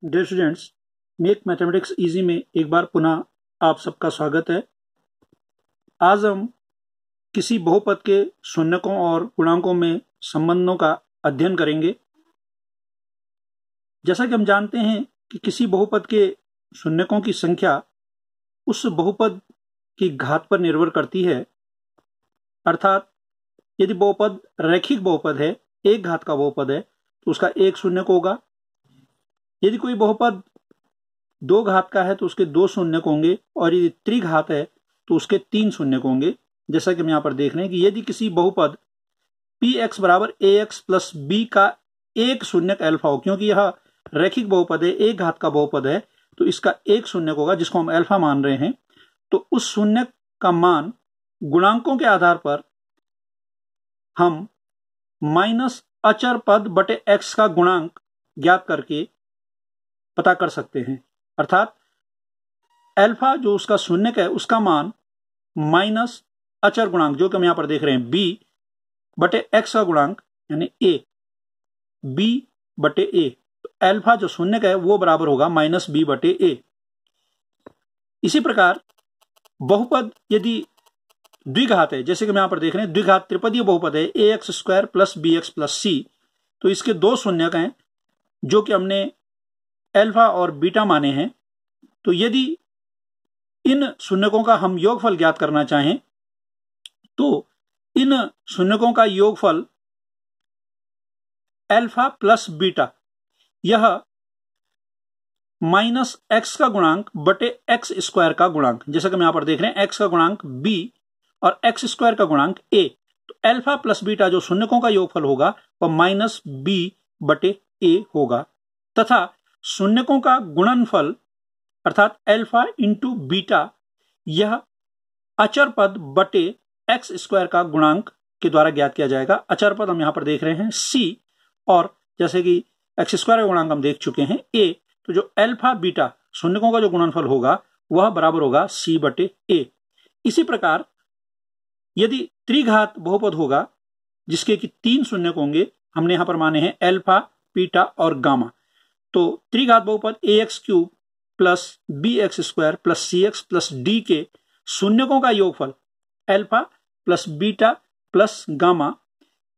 Dear students, make mathematics easy में एक बार पुनः आप सबका स्वागत है। आज हम किसी बहुपद के शून्यकों और गुणांकों में संबंधों का अध्ययन करेंगे। जैसा कि हम जानते हैं कि किसी बहुपद के शून्यकों की संख्या उस बहुपद की घात पर निर्भर करती है। अर्थात यदि बहुपद रैखिक बहुपद है, एक घात का बहुपद है, तो उसका एक शून्यक होगा। यदि कोई बहुपद दो घात का है तो उसके दो शून्यक होंगे, और यदि त्रिघात है तो उसके तीन शून्यक होंगे। जैसा कि हम यहाँ पर देख रहे हैं कि यदि किसी बहुपद px बराबर ax प्लस b का एक शून्यक अल्फा हो, क्योंकि यह रैखिक बहुपद है, एक घात का बहुपद है, तो इसका एक शून्यक होगा जिसको हम अल्फा मान रहे हैं। तो उस शून्यक का मान गुणांकों के आधार पर हम माइनस अचर पद बटे x का गुणांक ज्ञात करके पता कर सकते हैं। अर्थात अल्फा जो उसका शून्यक है उसका मान माइनस अचर गुणांक जो कि हम यहां पर देख रहे हैं b बटे x का गुणांक यानी a, b बटे a। तो अल्फा जो शून्यक है वो बराबर होगा माइनस b बटे a। इसी प्रकार बहुपद यदि द्विघात है, जैसे कि हम यहां पर देख रहे हैं द्विघात त्रिपदीय बहुपद है ax square plus bx plus c, तो इसके दो शून्यक हैं जो कि हमने अल्फा और बीटा माने हैं। तो यदि इन शून्यकों का हम योगफल ज्ञात करना चाहें तो इन शून्यकों का योगफल अल्फा प्लस बीटा, यह माइनस एक्स का गुणांक बटे एक्स स्क्वायर का गुणांक, जैसा कि हम यहां पर देख रहे हैं एक्स का गुणांक b और एक्स स्क्वायर का गुणांक a। तो अल्फा प्लस बीटा जो शून्यकों का योगफल होगा वह माइनस b बटे a होगा, तथा शून्यकों का गुणनफल अर्थात अल्फा इंटू बीटा यह अचर पद बटे एक्स स्क्वायर का गुणांक के द्वारा ज्ञात किया जाएगा। अचर पद हम यहां पर देख रहे हैं c, और जैसे कि एक्स स्क्वायर का गुणांक हम देख चुके हैं a, तो जो अल्फा बीटा शून्यकों का जो गुणनफल होगा वह बराबर होगा c बटे a। इसी प्रकार यदि त्रिघात बहुपद होगा जिसके कि तीन शून्यक होंगे, हमने यहां पर माने हैं अल्फा, बीटा और गामा, तो त्रिघात बहुपद ax cube plus bx square plus cx plus d के शून्यकों का योगफल alpha plus beta plus gamma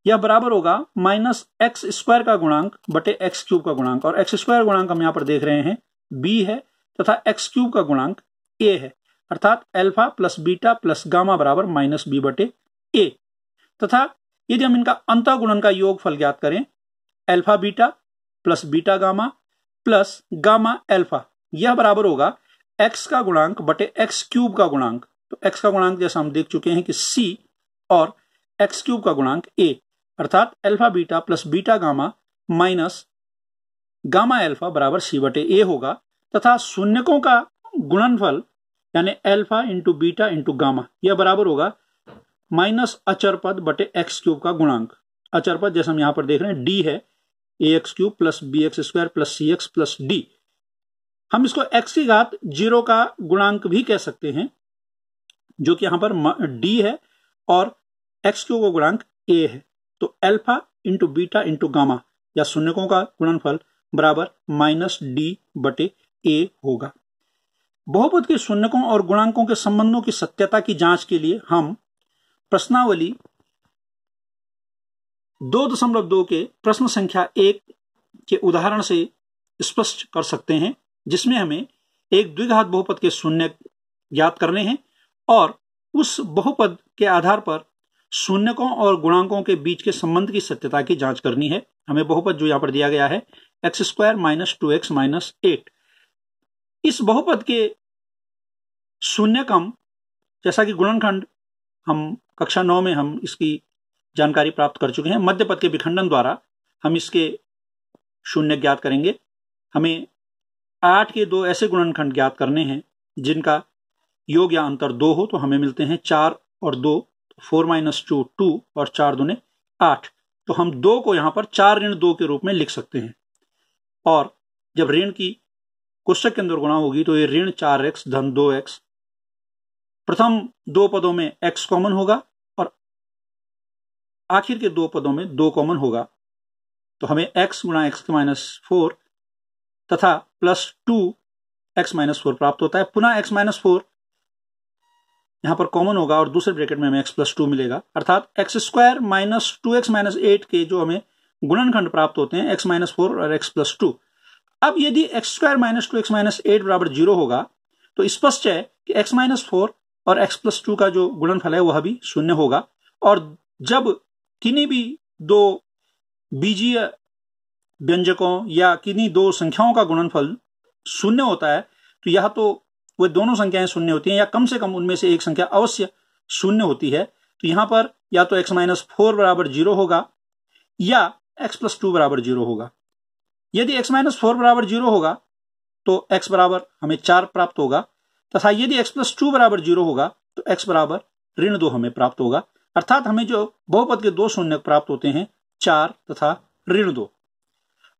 यह बराबर होगा माइनस एक्स स्क्वायर का गुणांक बटे एक्स क्यूब का गुणांक। और एक्स स्क्वायर गुणांक हम यहां पर देख रहे हैं b है तथा एक्स क्यूब का गुणांक a है, अर्थात alpha plus beta plus gamma बराबर माइनस b बटे a। तथा यदि हम इनका अंतःगुणन का योगफल ज्ञात करें alpha beta plus beta gamma plus gamma alpha, यह बराबर होगा x का गुणांक बटे एक्स क्यूब का गुणांक। तो x का गुणांक जैसा हम देख चुके हैं कि c और एक्स क्यूब का गुणांक a, अर्थात alpha beta plus beta gamma minus gamma alpha बराबर c बटे a होगा। तथा शून्यकों का गुणनफल यानी alpha into beta into gamma यह बराबर होगा माइनस अचर पद बटे एक्स क्यूब का गुणांक। अचर पद जैसे हम यहां पर देख रहे हैं d है ax cube plus bx square plus cx plus d। हम इसको x की घात 0 का गुणांक भी कह सकते हैं, जो कि यहां पर d है और x क्यूब का गुणांक a है। तो alpha into beta into gamma या शून्यकों का गुणनफल बराबर माइनस d बटे a होगा। बहुपद के शून्यकों और गुणांकों के संबंधों की सत्यता की जांच के लिए हम प्रश्नावली 2.2 के प्रश्न संख्या 1 के उदाहरण से स्पष्ट कर सकते हैं, जिसमें हमें एक द्विघात बहुपद के शून्यक ज्ञात करने हैं और उस बहुपद के आधार पर शून्यकों और गुणांकों के बीच के संबंध की सत्यता की जांच करनी है। हमें बहुपद जो यहां पर दिया गया है x square minus 2x minus 8, इस बहुपद के शून्यक हम जैसा कि गुणनखंड हम कक्षा 9 में हम इसकी जानकारी प्राप्त कर चुके हैं। मध्य पद के विखंडन द्वारा हम इसके शून्य ज्ञात करेंगे। हमें 8 के दो ऐसे गुणनखंड ज्ञात करने हैं जिनका योग या अंतर 2 हो, तो हमें मिलते हैं 4 और 2, 4 माइनस 2 2 और 4 दूने 8। तो हम 2 को यहां पर 4 ऋण 2 के रूप में लिख सकते हैं, और जब ऋण की कोष्टक के अंदर गुणा होगी तो ये ऋण 4x धन 2x, प्रथम दो पदों में x कॉमन होगा और आखिर के दो पदों में 2 कॉमन होगा। तो हमें x गुणा x के माइनस 4 तथा +2x-4 प्राप्त होता है। पुनः x-4 यहां पर कॉमन होगा और दूसरे ब्रैकेट में हमें x+2 मिलेगा, अर्थात x² - 2x-8 के जो हमें गुणनखंड प्राप्त होते हैं x-4 और x+2। अब यदि x² - 2x-8 बराबर 0 होगा तो स्पष्ट है कि x-4 और x+2 का जो गुणनफल है वह भी शून्य होगा। और जब किन्हीं भी दो बीजीय व्यंजकों या किन्हीं दो संख्याओं का गुणनफल शून्य होता है तो यह तो वे दोनों संख्याएं शून्य होती हैं या कम से कम उनमें से एक संख्या अवश्य शून्य होती है। तो यहां पर या तो x-4 बराबर 0 होगा या x+2 बराबर 0 होगा। यदि x-4 बराबर 0 होगा तो x बराबर हमें 4 प्राप्त होगा, तथा यदि x+2 बराबर 0 होगा तो x बराबर -2 हमें प्राप्त होगा। अर्थात हमें जो बहुपद के दो शून्यक प्राप्त होते हैं 4 तथा -2।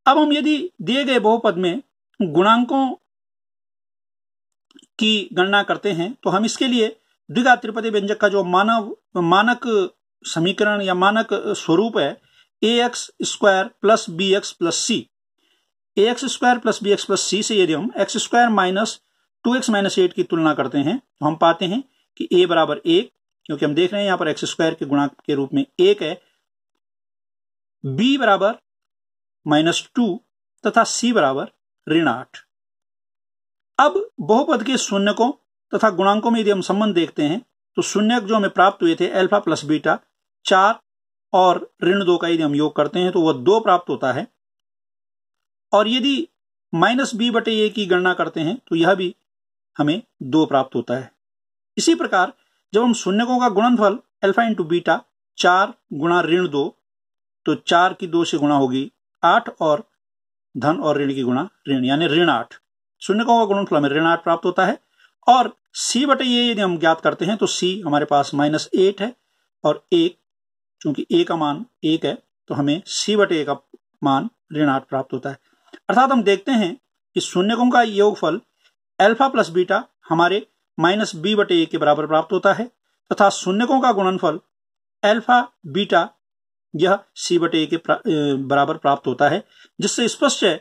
अब हम यदि दिए गए बहुपद में गुणांकों की गणना करते हैं तो हम इसके लिए द्विघात त्रिपदी व्यंजक का जो मानक समीकरण या मानक स्वरूप है ax² + bx + c, ax² + bx + c से यदि हम x² - 2x-8 की तुलना करते हैं तो हम पाते हैं कि a बराबर 1, क्योंकि हम देख रहे हैं यहां पर x² के गुणांक के रूप में 1 है, b बराबर -2 तथा c बराबर -8। अब बहुपद के शून्यकों तथा गुणांकों में यदि हम संबंध देखते हैं तो शून्यक जो हमें प्राप्त हुए थे अल्फा + बीटा 4 और -2 का यदि हम योग करते हैं तो वह 2 प्राप्त होता है। और यदि -b/a की गणना करते हैं तो यह भी हमें 2 प्राप्त होता है। इसी प्रकार जब हम शून्यकों का गुणनफल अल्फा × बीटा 4 गुणा -2 तो 4 की 2 से गुणा होगी 8 और धन और ऋण की गुणा ऋण यानी -8। शून्यकों का गुणनफल हमें -8 प्राप्त होता है। और c/a यदि हम ज्ञात करते हैं तो c हमारे पास -8 है और 1, चूंकि a का मान 1 है तो हमें c/a का मान -8 प्राप्त होता है। अर्थात हम देखते हैं कि शून्यकों का योगफल अल्फा + बीटा हमारे -b/a के बराबर प्राप्त होता है तथा शून्यकों का गुणनफल अल्फा बीटा यह c/a के बराबर प्राप्त होता है, जिससे स्पष्ट है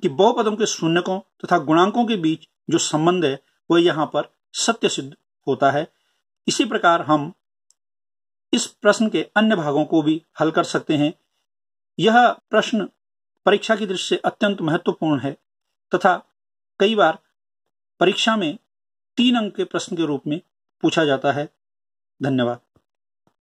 कि बहुपदों के शून्यकों तथा गुणांकों के बीच जो संबंध है वह यहां पर सत्य सिद्ध होता है। इसी प्रकार हम इस प्रश्न के अन्य भागों को भी हल कर सकते हैं। यह प्रश्न परीक्षा की दृष्टि से अत्यंत महत्वपूर्ण है तथा कई बार परीक्षा में 3 अंक के प्रश्न के रूप में पूछा जाता है। धन्यवाद।